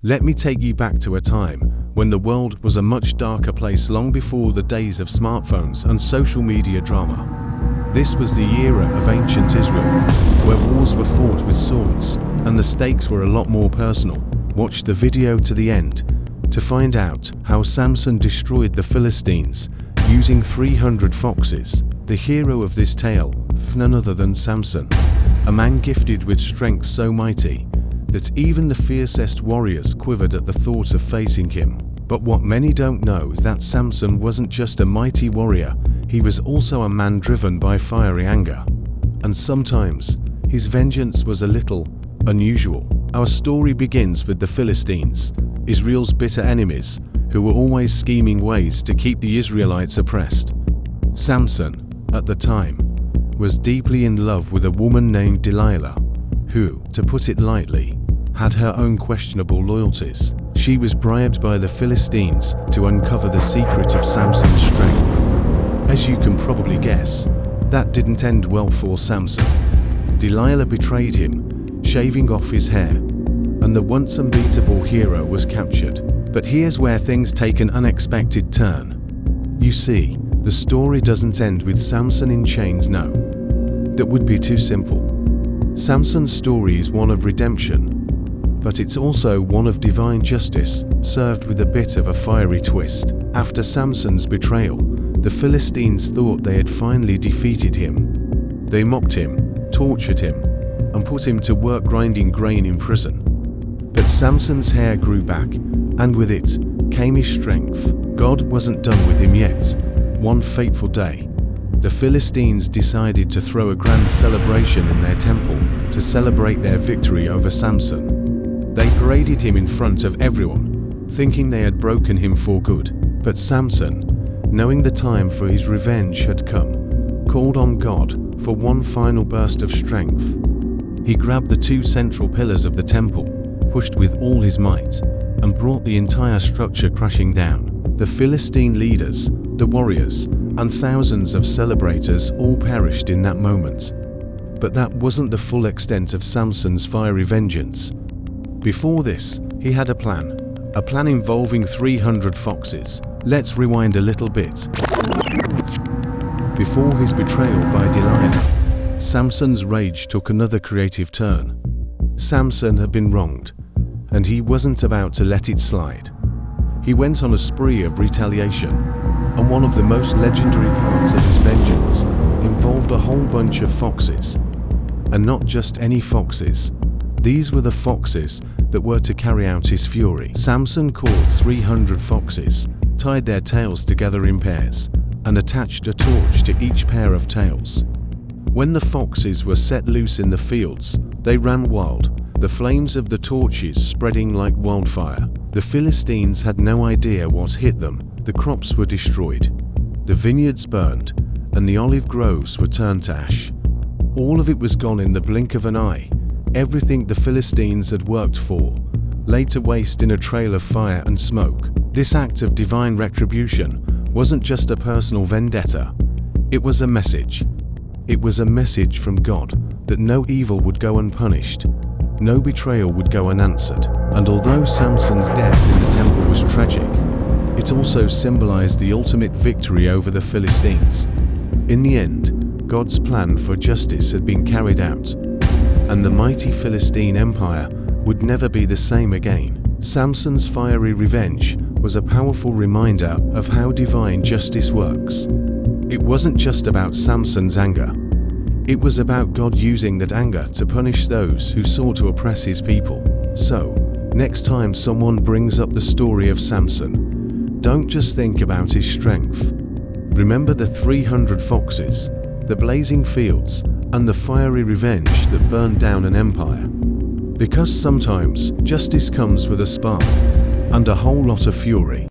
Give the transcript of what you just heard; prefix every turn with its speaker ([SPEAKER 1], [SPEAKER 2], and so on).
[SPEAKER 1] Let me take you back to a time when the world was a much darker place, long before the days of smartphones and social media drama. This was the era of ancient Israel, where wars were fought with swords and the stakes were a lot more personal. Watch the video to the end to find out how Samson destroyed the Philistines using 300 foxes. The hero of this tale, none other than Samson, a man gifted with strength so mighty that even the fiercest warriors quivered at the thought of facing him. But what many don't know is that Samson wasn't just a mighty warrior, he was also a man driven by fiery anger. And sometimes, his vengeance was a little unusual. Our story begins with the Philistines, Israel's bitter enemies, who were always scheming ways to keep the Israelites oppressed. Samson, at the time, was deeply in love with a woman named Delilah, who, to put it lightly, had her own questionable loyalties. She was bribed by the Philistines to uncover the secret of Samson's strength. As you can probably guess, that didn't end well for Samson. Delilah betrayed him, shaving off his hair, and the once unbeatable hero was captured. But here's where things take an unexpected turn. You see, the story doesn't end with Samson in chains, no. That would be too simple. Samson's story is one of redemption, but it's also one of divine justice, served with a bit of a fiery twist. After Samson's betrayal, the Philistines thought they had finally defeated him. They mocked him, tortured him, and put him to work grinding grain in prison. But Samson's hair grew back, and with it came his strength. God wasn't done with him yet. One fateful day, the Philistines decided to throw a grand celebration in their temple to celebrate their victory over Samson. They paraded him in front of everyone, thinking they had broken him for good. But Samson, knowing the time for his revenge had come, called on God for one final burst of strength. He grabbed the two central pillars of the temple, pushed with all his might, and brought the entire structure crashing down. The Philistine leaders, the warriors, and thousands of celebrators all perished in that moment. But that wasn't the full extent of Samson's fiery vengeance. Before this, he had a plan involving 300 foxes. Let's rewind a little bit. Before his betrayal by Delilah, Samson's rage took another creative turn. Samson had been wronged, and he wasn't about to let it slide. He went on a spree of retaliation, and one of the most legendary parts of his vengeance involved a whole bunch of foxes. And not just any foxes. These were the foxes that were to carry out his fury. Samson caught 300 foxes, tied their tails together in pairs, and attached a torch to each pair of tails. When the foxes were set loose in the fields, they ran wild, the flames of the torches spreading like wildfire. The Philistines had no idea what hit them. The crops were destroyed, the vineyards burned, and the olive groves were turned to ash. All of it was gone in the blink of an eye. Everything the Philistines had worked for, laid to waste in a trail of fire and smoke. This act of divine retribution wasn't just a personal vendetta. It was a message. It was a message from God that no evil would go unpunished, no betrayal would go unanswered. And although Samson's death in the temple was tragic, it also symbolized the ultimate victory over the Philistines. In the end, God's plan for justice had been carried out, and the mighty Philistine empire would never be the same again. Samson's fiery revenge was a powerful reminder of how divine justice works. It wasn't just about Samson's anger. It was about God using that anger to punish those who sought to oppress his people. So, next time someone brings up the story of Samson, don't just think about his strength. Remember the 300 foxes, the blazing fields, and the fiery revenge that burned down an empire. Because sometimes justice comes with a spark and a whole lot of fury.